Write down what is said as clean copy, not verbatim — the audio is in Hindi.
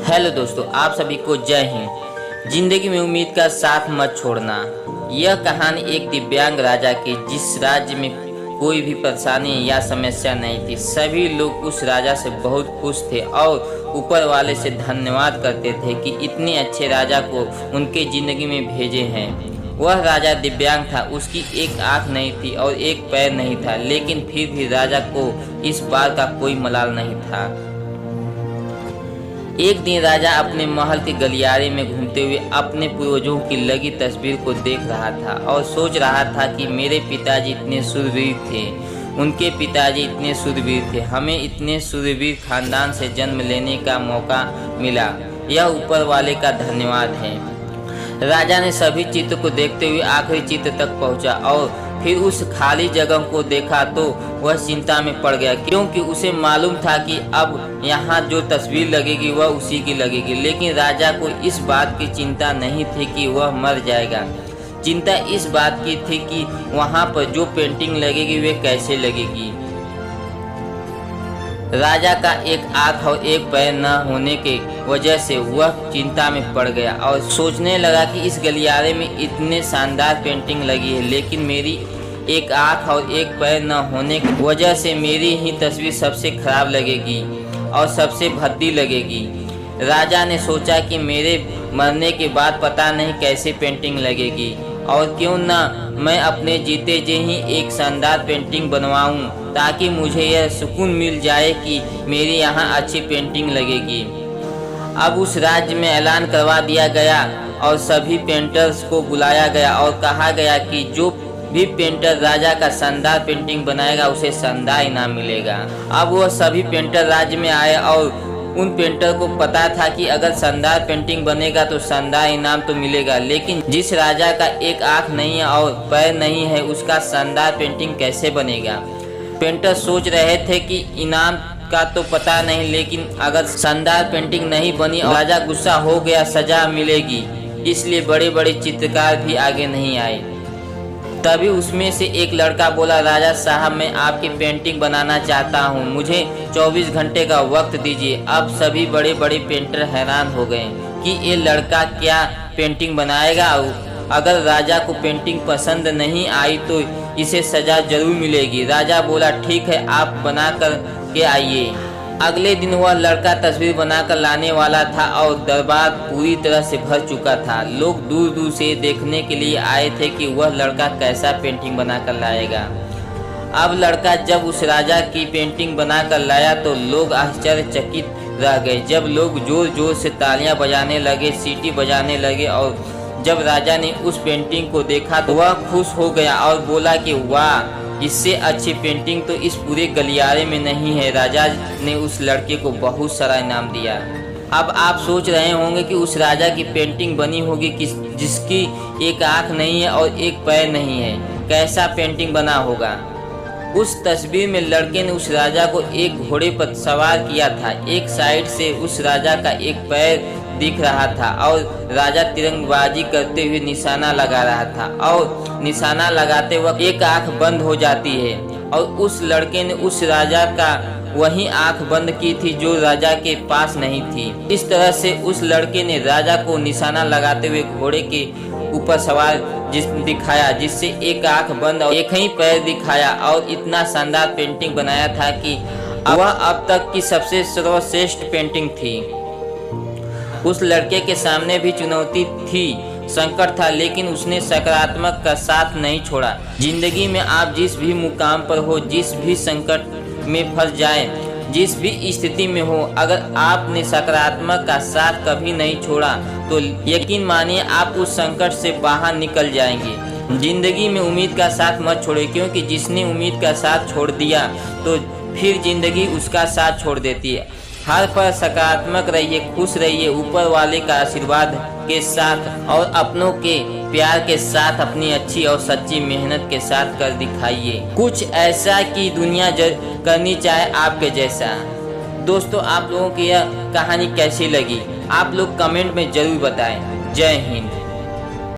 हेलो दोस्तों, आप सभी को जय हिंद। जिंदगी में उम्मीद का साथ मत छोड़ना। यह कहानी एक दिव्यांग राजा की, जिस राज्य में कोई भी परेशानी या समस्या नहीं थी। सभी लोग उस राजा से बहुत खुश थे और ऊपर वाले से धन्यवाद करते थे कि इतने अच्छे राजा को उनके जिंदगी में भेजे हैं। वह राजा दिव्यांग था, उसकी एक आंख नहीं थी और एक पैर नहीं था, लेकिन फिर भी राजा को इस बात का कोई मलाल नहीं था। एक दिन राजा अपने महल के गलियारे में घूमते हुए अपने पूर्वजों की लगी तस्वीर को देख रहा था और सोच रहा था कि मेरे पिताजी इतने शूरवीर थे, उनके पिताजी इतने शूरवीर थे, हमें इतने शूरवीर खानदान से जन्म लेने का मौका मिला। यह ऊपर वाले का धन्यवाद है। राजा ने सभी चित्र को देखते हुए आखिरी चित्र तक पहुंचा और फिर उस खाली जगह को देखा तो वह चिंता में पड़ गया, क्योंकि उसे मालूम था कि अब यहाँ जो तस्वीर लगेगी वह उसी की लगेगी। लेकिन राजा को इस बात की चिंता नहीं थी कि वह मर जाएगा। चिंता इस बात की थी कि वहाँ पर जो पेंटिंग लगेगी वे कैसे लगेगी। राजा का एक आंख और एक पैर न होने के वजह से वह चिंता में पड़ गया और सोचने लगा कि इस गलियारे में इतने शानदार पेंटिंग लगी है, लेकिन मेरी एक आंख और एक पैर न होने की वजह से मेरी ही तस्वीर सबसे खराब लगेगी और सबसे भद्दी लगेगी। राजा ने सोचा कि मेरे मरने के बाद पता नहीं कैसे पेंटिंग लगेगी, और क्यों ना मैं अपने जीते जी ही एक शानदार पेंटिंग बनवाऊं, ताकि मुझे यह सुकून मिल जाए कि मेरी यहाँ अच्छी पेंटिंग लगेगी। अब उस राज्य में ऐलान करवा दिया गया और सभी पेंटर्स को बुलाया गया और कहा गया कि जो भी पेंटर राजा का शानदार पेंटिंग बनाएगा उसे शानदार इनाम मिलेगा। अब वह सभी पेंटर राज्य में आए और उन पेंटर को पता था कि अगर शानदार पेंटिंग बनेगा तो शानदार इनाम तो मिलेगा, लेकिन जिस राजा का एक आंख नहीं है और पैर नहीं है उसका शानदार पेंटिंग कैसे बनेगा। पेंटर सोच रहे थे कि इनाम का तो पता नहीं, लेकिन अगर शानदार पेंटिंग नहीं बनी और राजा गुस्सा हो गया सजा मिलेगी, इसलिए बड़े बड़े चित्रकार भी आगे नहीं आए। तभी उसमें से एक लड़का बोला, राजा साहब मैं आपकी पेंटिंग बनाना चाहता हूँ, मुझे 24 घंटे का वक्त दीजिए। अब सभी बड़े बड़े पेंटर हैरान हो गए कि ये लड़का क्या पेंटिंग बनाएगा। अगर राजा को पेंटिंग पसंद नहीं आई तो इसे सजा जरूर मिलेगी। राजा बोला, ठीक है, आप बना कर के आइए। अगले दिन वह लड़का तस्वीर बनाकर लाने वाला था और दरबार पूरी तरह से भर चुका था। लोग दूर दूर से देखने के लिए आए थे कि वह लड़का कैसा पेंटिंग बनाकर लाएगा। अब लड़का जब उस राजा की पेंटिंग बनाकर लाया तो लोग आश्चर्यचकित रह गए। जब लोग जोर जोर से तालियां बजाने लगे, सीटी बजाने लगे, और जब राजा ने उस पेंटिंग को देखा तो वह खुश हो गया और बोला कि वाह, इससे अच्छी पेंटिंग तो इस पूरे गलियारे में नहीं है। राजा ने उस लड़के को बहुत सारा इनाम दिया। अब आप सोच रहे होंगे कि उस राजा की पेंटिंग बनी होगी जिसकी एक आंख नहीं है और एक पैर नहीं है, कैसा पेंटिंग बना होगा। उस तस्वीर में लड़के ने उस राजा को एक घोड़े पर सवार किया था। एक साइड से उस राजा का एक पैर दिख रहा था और राजा तिरंगबाजी करते हुए निशाना लगा रहा था, और निशाना लगाते वक्त एक आंख बंद हो जाती है, और उस लड़के ने उस राजा का वही आंख बंद की थी जो राजा के पास नहीं थी। इस तरह से उस लड़के ने राजा को निशाना लगाते हुए घोड़े के ऊपर सवार दिखाया, जिससे एक आंख बंद और एक ही पैर दिखाया, और इतना शानदार पेंटिंग बनाया था कि वह अब तक की सबसे सर्वश्रेष्ठ पेंटिंग थी। उस लड़के के सामने भी चुनौती थी, संकट था, लेकिन उसने सकारात्मक का साथ नहीं छोड़ा। जिंदगी में आप जिस भी मुकाम पर हो, जिस भी संकट में फंस जाए, जिस भी स्थिति में हो, अगर आपने सकारात्मक का साथ कभी नहीं छोड़ा तो यकीन मानिए आप उस संकट से बाहर निकल जाएंगे। जिंदगी में उम्मीद का साथ मत छोड़े, क्योंकि जिसने उम्मीद का साथ छोड़ दिया तो फिर जिंदगी उसका साथ छोड़ देती है। हर पर सकारात्मक रहिए, खुश रहिए, ऊपर वाले का आशीर्वाद के साथ और अपनों के प्यार के साथ अपनी अच्छी और सच्ची मेहनत के साथ कर दिखाइए कुछ ऐसा कि दुनिया करनी चाहे आपके जैसा। दोस्तों, आप लोगों की यह कहानी कैसी लगी आप लोग कमेंट में जरूर बताएं। जय हिंद।